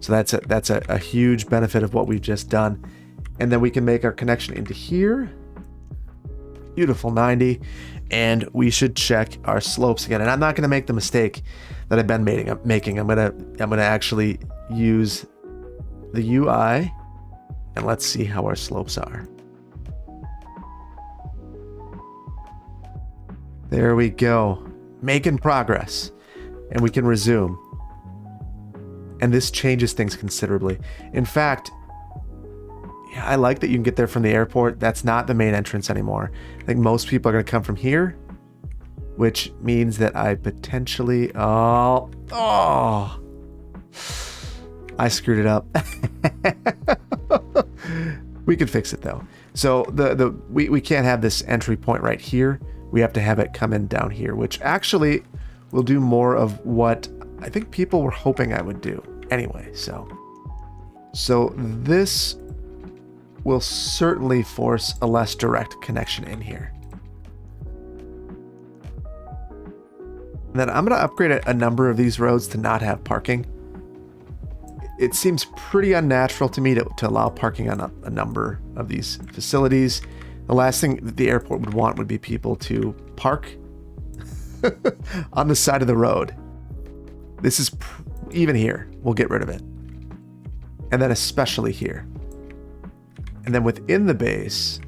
So that's a huge benefit of what we've just done. And then we can make our connection into here. Beautiful 90. And we should check our slopes again. And I'm not going to make the mistake that I've been making. I'm gonna actually use the UI, and let's see how our slopes are. There we go. Making progress. And we can resume. And this changes things considerably. In fact, yeah, I like that you can get there from the airport. That's not the main entrance anymore. I think most people are going to come from here, which means that I potentially... Oh, I screwed it up. We could fix it though. So we can't have this entry point right here. We have to have it come in down here, which actually will do more of what I think people were hoping I would do anyway. So this will certainly force a less direct connection in here. And then I'm going to upgrade a number of these roads to not have parking. It seems pretty unnatural to me to allow parking on a number of these facilities. The last thing that the airport would want would be people to park on the side of the road. This is even here. We'll get rid of it. And then especially here. And then within the base,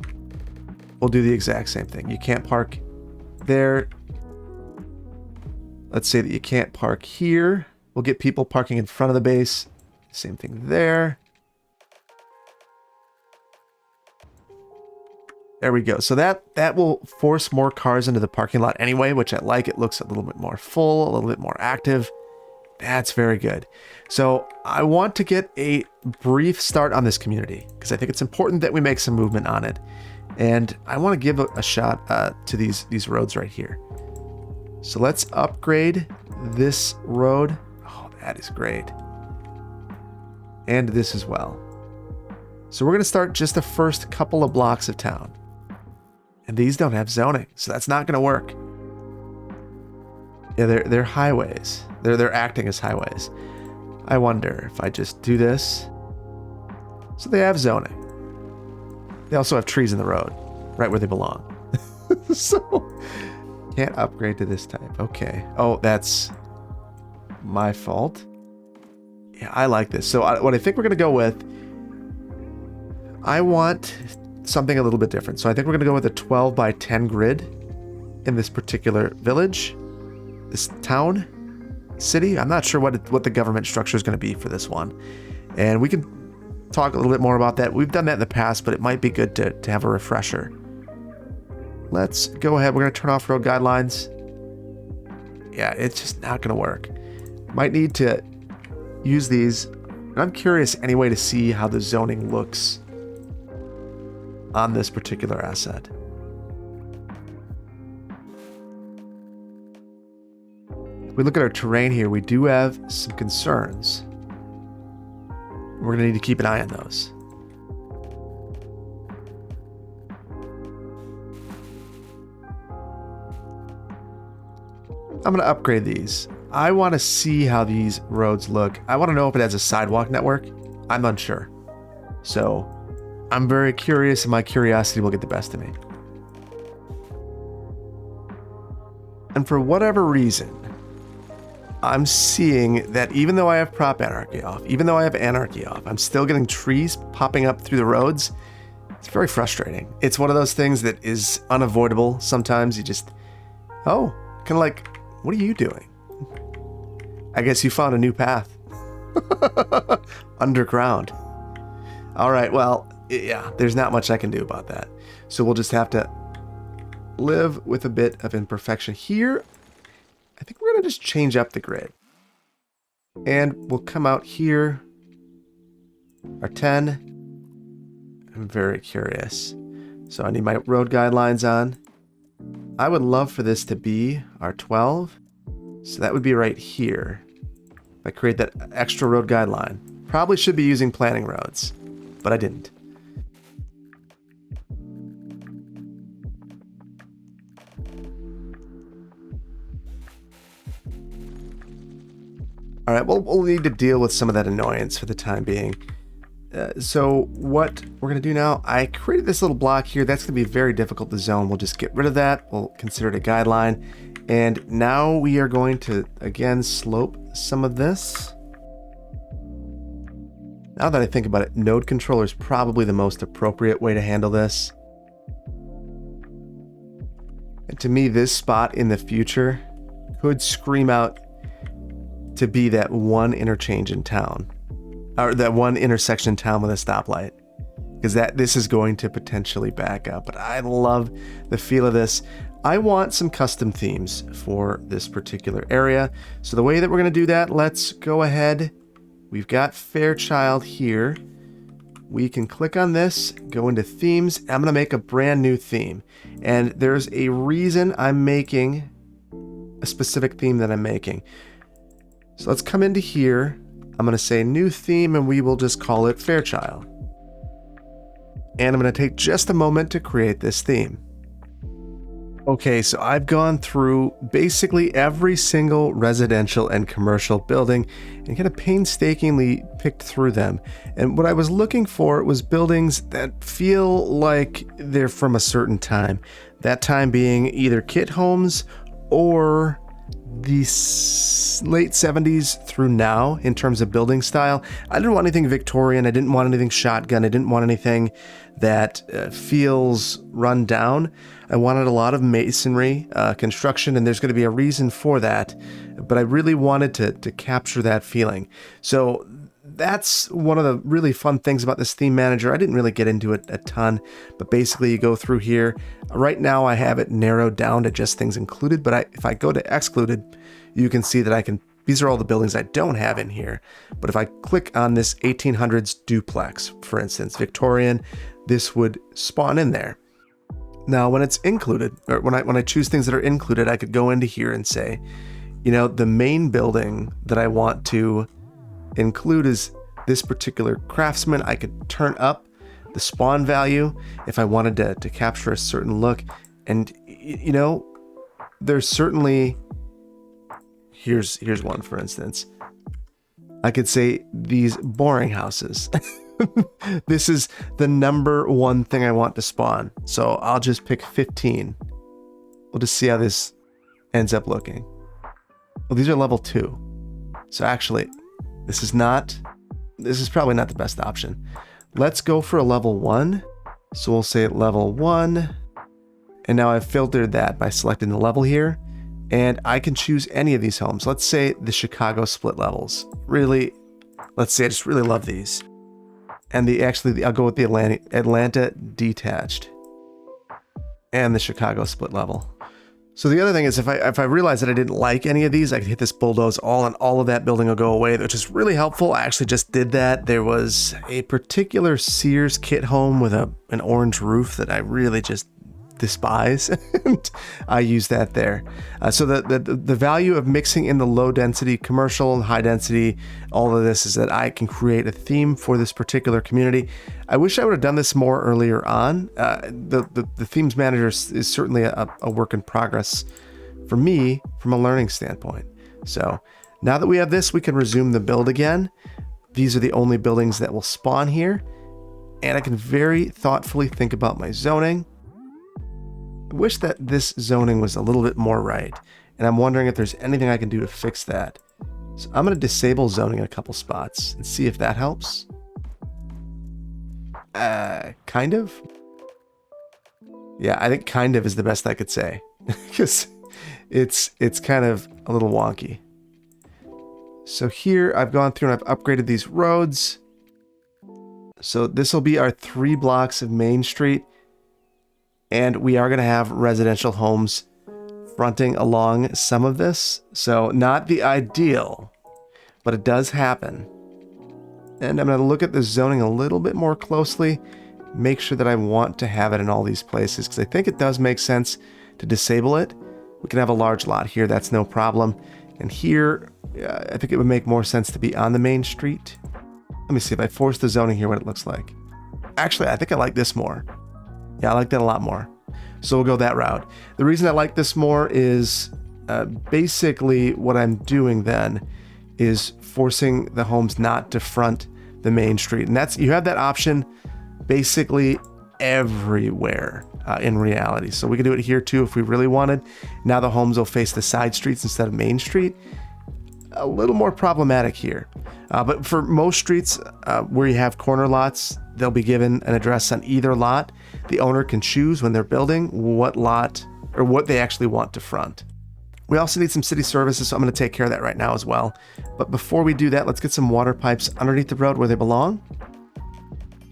we'll do the exact same thing. You can't park there. Let's say that you can't park here. We'll get people parking in front of the base. Same thing there. There we go. So that will force more cars into the parking lot anyway, which I like. It looks a little bit more full, a little bit more active. That's very good. So I want to get a brief start on this community because I think it's important that we make some movement on it. And I want to give a shot to these roads right here. So let's upgrade this road. Oh, that is great. And this as well. So we're going to start just the first couple of blocks of town. And these don't have zoning, so that's not going to work. Yeah, they're highways. They're acting as highways. I wonder if I just do this. So they have zoning. They also have trees in the road, right where they belong. So can't upgrade to this type. Okay. Oh, that's my fault. Yeah, I like this. So what I think we're going to go with, I want something a little bit different. So I think we're going to go with a 12 by 10 grid in this particular village, this town, city. I'm not sure what the government structure is going to be for this one. And we can talk a little bit more about that. We've done that in the past, but it might be good to have a refresher. Let's go ahead. We're going to turn off road guidelines. Yeah, it's just not going to work. Might need to use these. And I'm curious anyway to see how the zoning looks on this particular asset. If we look at our terrain here, we do have some concerns. We're going to need to keep an eye on those. I'm going to upgrade these. I want to see how these roads look. I want to know if it has a sidewalk network. I'm unsure. So I'm very curious, and my curiosity will get the best of me. And for whatever reason, I'm seeing that even though I have prop anarchy off, even though I have anarchy off, I'm still getting trees popping up through the roads. It's very frustrating. It's one of those things that is unavoidable. Sometimes you just, kind of like, what are you doing? I guess you found a new path. Underground. All right, well, yeah, there's not much I can do about that. So we'll just have to live with a bit of imperfection here. I think we're going to just change up the grid. And we'll come out here. Our 10. I'm very curious. So I need my road guidelines on. I would love for this to be our 12. So that would be right here. If I create that extra road guideline. Probably should be using planning roads, but I didn't. All right, well, we'll need to deal with some of that annoyance for the time being. So what we're going to do now, I created this little block here. That's going to be very difficult to zone. We'll just get rid of that. We'll consider it a guideline. And now we are going to, again, slope some of this. Now that I think about it, node controller is probably the most appropriate way to handle this. And to me, this spot in the future could scream out to be that one interchange in town, or that one intersection in town with a stoplight, because this is going to potentially back up. But I love the feel of this. I want some custom themes for this particular area. So the way that we're going to do that, let's go ahead. We've got Fairchild here. We can click on this, go into themes. I'm going to make a brand new theme. And there's a reason I'm making a specific theme that I'm making. So let's come into here. I'm going to say new theme, and we will just call it Fairchild. And I'm going to take just a moment to create this theme. Okay, so I've gone through basically every single residential and commercial building and kind of painstakingly picked through them. And what I was looking for was buildings that feel like they're from a certain time. That time being either kit homes or the late 70s through now in terms of building style. I didn't want anything Victorian. I didn't want anything shotgun. I didn't want anything that feels run down. I wanted a lot of masonry construction, and there's going to be a reason for that. But I really wanted to capture that feeling. So that's one of the really fun things about this theme manager. I didn't really get into it a ton, but basically you go through here. Right now I have it narrowed down to just things included, but if I go to excluded, you can see that these are all the buildings I don't have in here. But if I click on this 1800s duplex, for instance, Victorian, this would spawn in there. Now, when it's included, or when I choose things that are included, I could go into here and say, the main building that I want to include is this particular craftsman. I could turn up the spawn value if I wanted to capture a certain look. And, there's certainly, here's one, for instance. I could say these boring houses. This is the number one thing I want to spawn. So I'll just pick 15. We'll just see how this ends up looking. Well, these are level 2. So actually, this is probably not the best option. Let's go for a level 1. So we'll say level 1. And now I've filtered that by selecting the level here. And I can choose any of these homes. Let's say the Chicago split levels. Let's say I just really love these. And I'll go with the Atlanta detached and the Chicago split level. So the other thing is if I realize that I didn't like any of these, I could hit this bulldoze and all of that building will go away, which is really helpful. I actually just did that. There was a particular Sears kit home with an orange roof that I really just despise, and I use that there. So the value of mixing in the low density commercial and high density, all of this, is that I can create a theme for this particular community. I wish I would have done this more earlier on. The themes manager is certainly a work in progress for me from a learning standpoint. So now that we have this, we can resume the build again. These are the only buildings that will spawn here, and I can very thoughtfully think about my zoning. I wish that this zoning was a little bit more right, and I'm wondering if there's anything I can do to fix that. So I'm going to disable zoning in a couple spots and see if that helps. Kind of. Yeah, I think kind of is the best I could say, because it's kind of a little wonky. So here I've gone through and I've upgraded these roads. So this will be our 3 blocks of Main Street. And we are going to have residential homes fronting along some of this. So not the ideal, but it does happen. And I'm going to look at the zoning a little bit more closely, make sure that I want to have it in all these places, because I think it does make sense to disable it. We can have a large lot here, that's no problem. And here, I think it would make more sense to be on the main street. Let me see if I force the zoning here, what it looks like. Actually, I think I like this more. Yeah, I like that a lot more. So we'll go that route. The reason I like this more is basically what I'm doing then is forcing the homes not to front the main street. And you have that option basically everywhere in reality. So we could do it here too if we really wanted. Now the homes will face the side streets instead of Main Street. A little more problematic here. But for most streets where you have corner lots, they'll be given an address on either lot. The owner can choose when they're building what lot or what they actually want to front. We also need some city services, so I'm going to take care of that right now as well. But before we do that, let's get some water pipes underneath the road where they belong.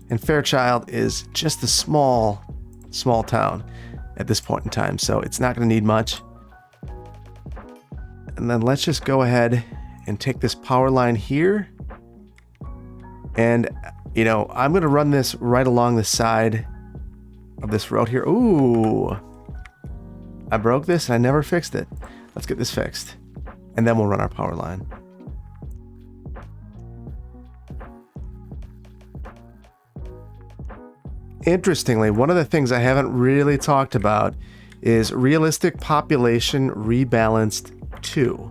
And Fairchild is just a small town at this point in time, so it's not going to need much. And then let's just go ahead and take this power line here. And, I'm going to run this right along the side of this road here. Ooh, I broke this and I never fixed it. Let's get this fixed. And then we'll run our power line. Interestingly, one of the things I haven't really talked about is realistic population rebalanced 2.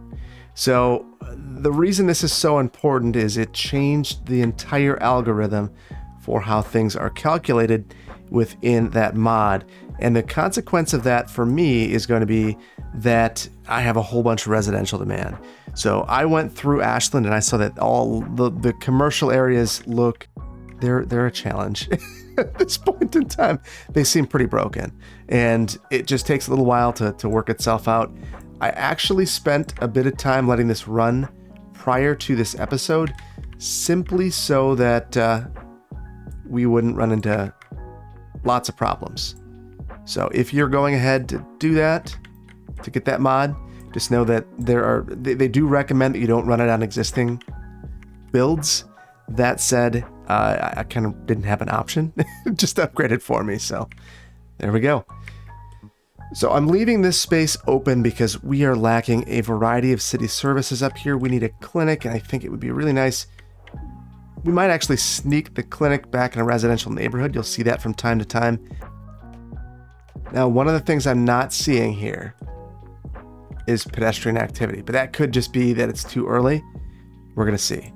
So the reason this is so important is it changed the entire algorithm for how things are calculated within that mod. And the consequence of that for me is going to be that I have a whole bunch of residential demand. So I went through Ashland and I saw that all the commercial areas look, they're a challenge. At this point in time, they seem pretty broken. And it just takes a little while to work itself out. I actually spent a bit of time letting this run prior to this episode, simply so that we wouldn't run into lots of problems. So if you're going ahead to do that, to get that mod, just know that they do recommend that you don't run it on existing builds. That said, I kind of didn't have an option. Just upgrade it for me. So there we go. So I'm leaving this space open because we are lacking a variety of city services up here. We need a clinic, and I think it would be really nice. We might actually sneak the clinic back in a residential neighborhood. You'll see that from time to time. Now, one of the things I'm not seeing here is pedestrian activity, but that could just be that it's too early. We're going to see.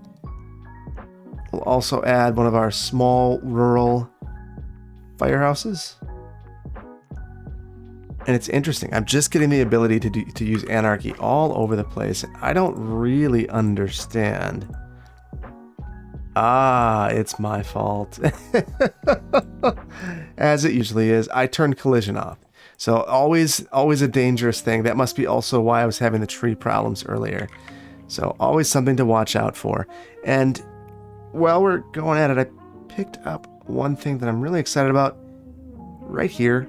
We'll also add one of our small rural firehouses. And it's interesting. I'm just getting the ability to use anarchy all over the place. I don't really understand. It's my fault. As it usually is. I turned collision off. So always a dangerous thing. That must be also why I was having the tree problems earlier. So always something to watch out for. And while we're going at it, I picked up one thing that I'm really excited about right here.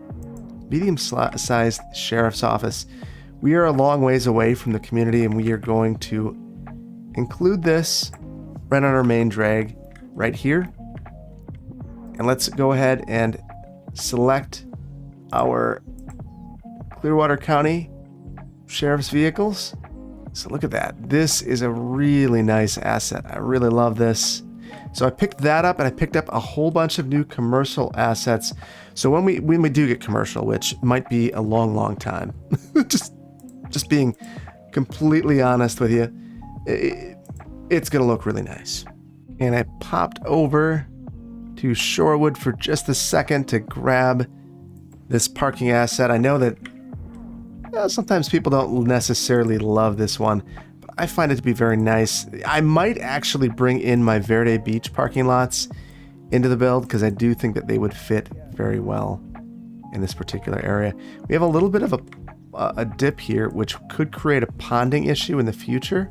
Medium-sized sheriff's office. We are a long ways away from the community, and we are going to include this right on our main drag right here. And let's go ahead and select our Clearwater County sheriff's vehicles. So look at that. This is a really nice asset. I really love this. So I picked that up, and I picked up a whole bunch of new commercial assets. So when we do get commercial, which might be a long time, just being completely honest with you, it's going to look really nice. And I popped over to Shorewood for just a second to grab this parking asset. I know that sometimes people don't necessarily love this one, but I find it to be very nice. I might actually bring in my Verde Beach parking lots into the build because I do think that they would fit very well in this particular area. We have a little bit of a dip here, which could create a ponding issue in the future.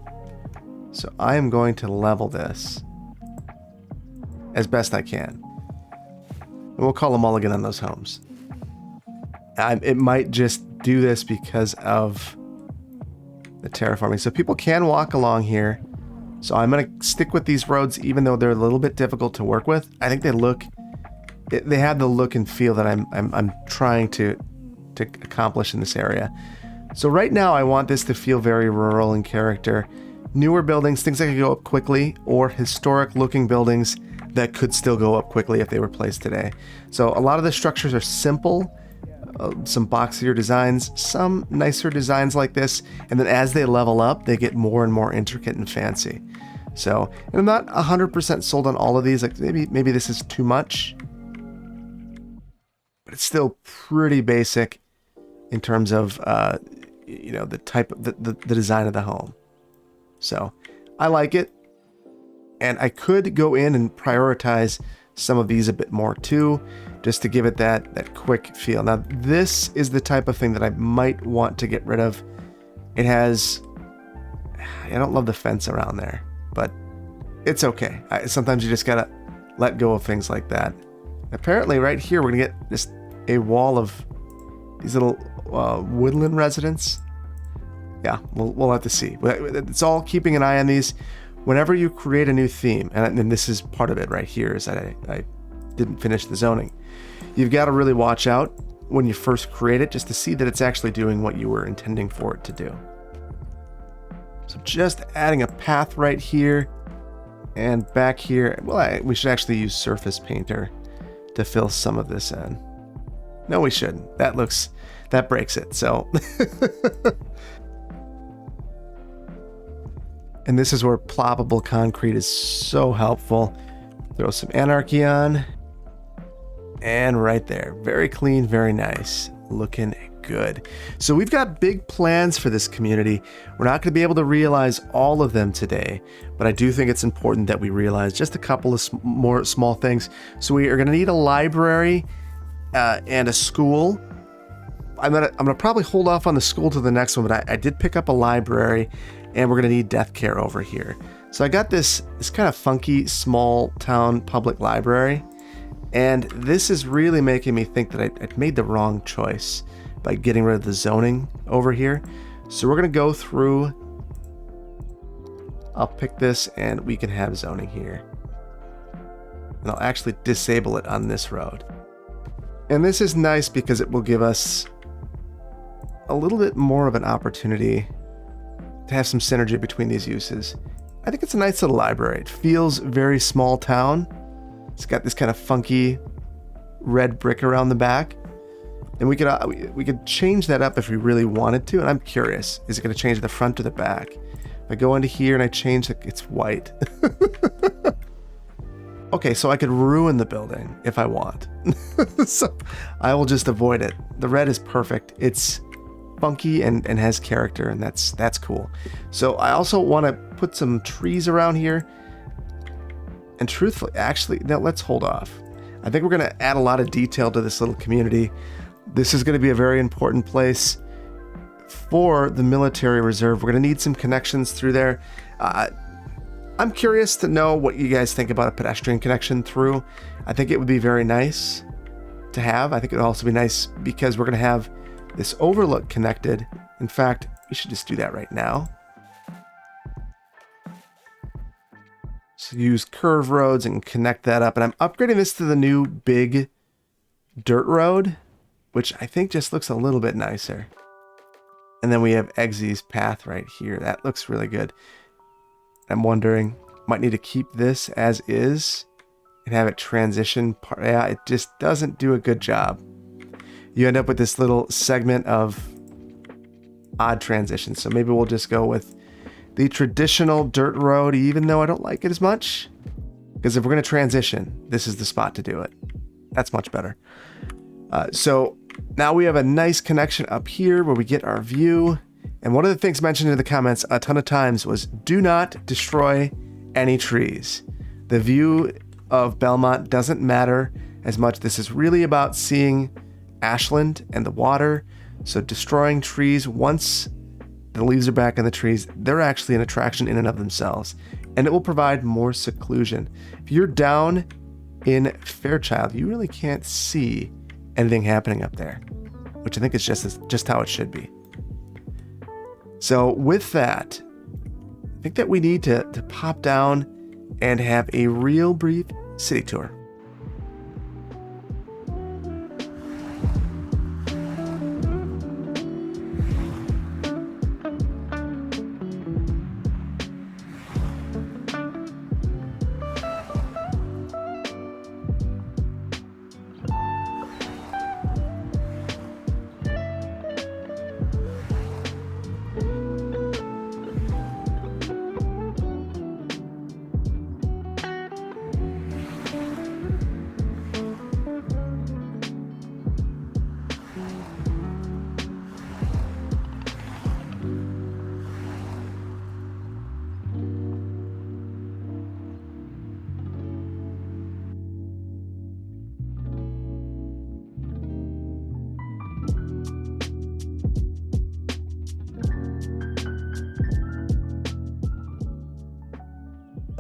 So I am going to level this as best I can. And we'll call a mulligan on those homes. It might just do this because of the terraforming. So people can walk along here. So I'm going to stick with these roads even though they're a little bit difficult to work with. I think they have the look and feel that I'm trying to accomplish in this area. So right now I want this to feel very rural in character. Newer buildings, things that could go up quickly, or historic looking buildings that could still go up quickly if they were placed today. So a lot of the structures are simple, some boxier designs, some nicer designs like this, and then as they level up, they get more and more intricate and fancy. So, and I'm not 100% sold on all of these. Like maybe this is too much, but it's still pretty basic in terms of the type of the design of the home. So I like it, and I could go in and prioritize some of these a bit more too, just to give it that quick feel. Now this is the type of thing that I might want to get rid of. It has, I don't love the fence around there, but it's okay. Sometimes you just gotta let go of things like that. Apparently right here we're gonna get just a wall of these little woodland residents. Yeah, we'll have to see. It's all keeping an eye on these. Whenever you create a new theme, and this is part of it right here, is that I didn't finish the zoning. You've got to really watch out when you first create it, just to see that it's actually doing what you were intending for it to do. So just adding a path right here and back here. Well, we should actually use Surface Painter to fill some of this in. No, we shouldn't. That breaks it. So. And this is where ploppable concrete is so helpful. Throw some anarchy on. And right there. Very clean, very nice. Looking good. So we've got big plans for this community. We're not going to be able to realize all of them today, but I do think it's important that we realize just a couple of more small things. So we are going to need a library and a school. I'm gonna probably hold off on the school to the next one, but I did pick up a library, and we're gonna need death care over here. So I got this kind of funky small town public library, and this is really making me think that I'd made the wrong choice by getting rid of the zoning over here. So we're gonna go through. I'll pick this, and we can have zoning here, and I'll actually disable it on this road. And this is nice because it will give us a little bit more of an opportunity to have some synergy between these uses. I think it's a nice little library. It feels very small town. It's got this kind of funky red brick around the back. And we could change that up if we really wanted to. And I'm curious, is it going to change the front or the back? If I go into here and I change it, it's white. Okay, so I could ruin the building if I want. So I will just avoid it. The red is perfect. It's funky and has character, and that's cool. So I also want to put some trees around here. And truthfully, actually, no, let's hold off. I think we're going to add a lot of detail to this little community. This is going to be a very important place for the military reserve. We're going to need some connections through there. I'm curious to know what you guys think about a pedestrian connection through. I think it would be very nice to have. I think it would also be nice because we're going to have this overlook connected. In fact, we should just do that right now. So use curve roads and connect that up. And I'm upgrading this to the new big dirt road, which I think just looks a little bit nicer. And then we have Eggsy's path right here. That looks really good. I'm wondering, might need to keep this as is and have it transition. Yeah, it just doesn't do a good job. You end up with this little segment of odd transitions. So maybe we'll just go with the traditional dirt road, even though I don't like it as much. Because if we're going to transition, this is the spot to do it. That's much better. So now we have a nice connection up here where we get our view. And one of the things mentioned in the comments a ton of times was do not destroy any trees. The view of Belmont doesn't matter as much. This is really about seeing Ashland and the water. So destroying trees, once the leaves are back in the trees, they're actually an attraction in and of themselves. And it will provide more seclusion. If you're down in Fairchild, you really can't see anything happening up there, which I think is just how it should be. So with that, I think that we need to pop down and have a real brief city tour.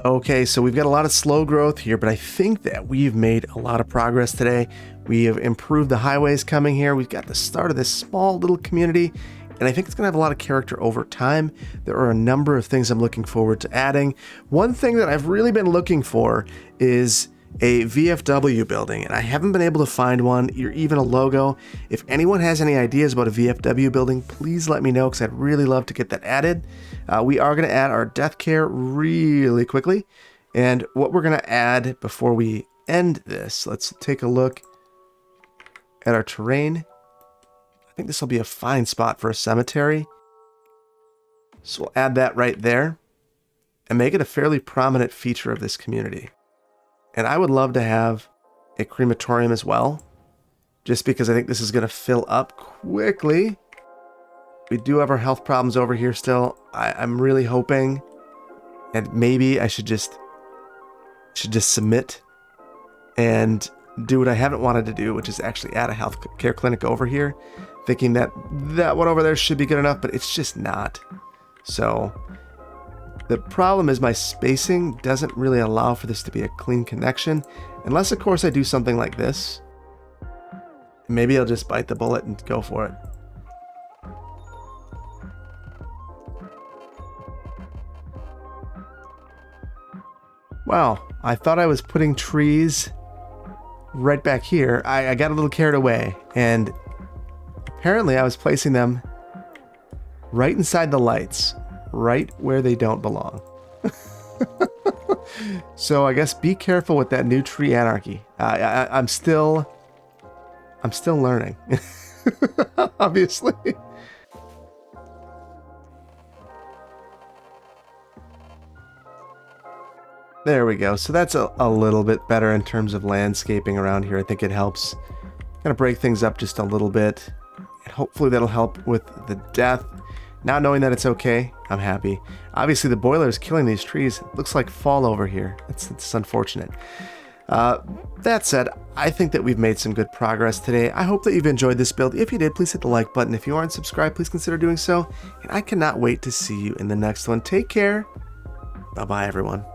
Okay, so we've got a lot of slow growth here, but I think that we've made a lot of progress today. We have improved the highways coming here. We've got the start of this small little community, and I think it's going to have a lot of character over time. There are a number of things I'm looking forward to adding. One thing that I've really been looking for is a VFW building, and I haven't been able to find one or even a logo. If anyone has any ideas about a VFW building, please let me know, because I'd really love to get that added. We are going to add our death care really quickly, and what we're going to add before we end this, let's take a look at our terrain. I think this will be a fine spot for a cemetery, so we'll add that right there and make it a fairly prominent feature of this community. And I would love to have a crematorium as well, just because I think this is going to fill up quickly. We do have our health problems over here still. I'm really hoping, and maybe I should just submit and do what I haven't wanted to do, which is actually add a health care clinic over here, thinking that that one over there should be good enough, but it's just not. So the problem is my spacing doesn't really allow for this to be a clean connection, unless of course I do something like this. Maybe I'll just bite the bullet and go for it. Wow, I thought I was putting trees right back here. I got a little carried away, and apparently I was placing them right inside the lights, right where they don't belong. So I guess be careful with that new tree anarchy. I'm still learning, obviously. There we go. So that's a little bit better in terms of landscaping around here. I think it helps kind of break things up just a little bit, and hopefully that'll help with the death. Now knowing that it's okay, I'm happy. Obviously the boiler is killing these trees. It looks like fall over here. It's unfortunate. That said, I think that we've made some good progress today. I hope that you've enjoyed this build. If you did, please hit the like button. If you aren't subscribed, please consider doing so. And I cannot wait to see you in the next one. Take care. Bye-bye, everyone.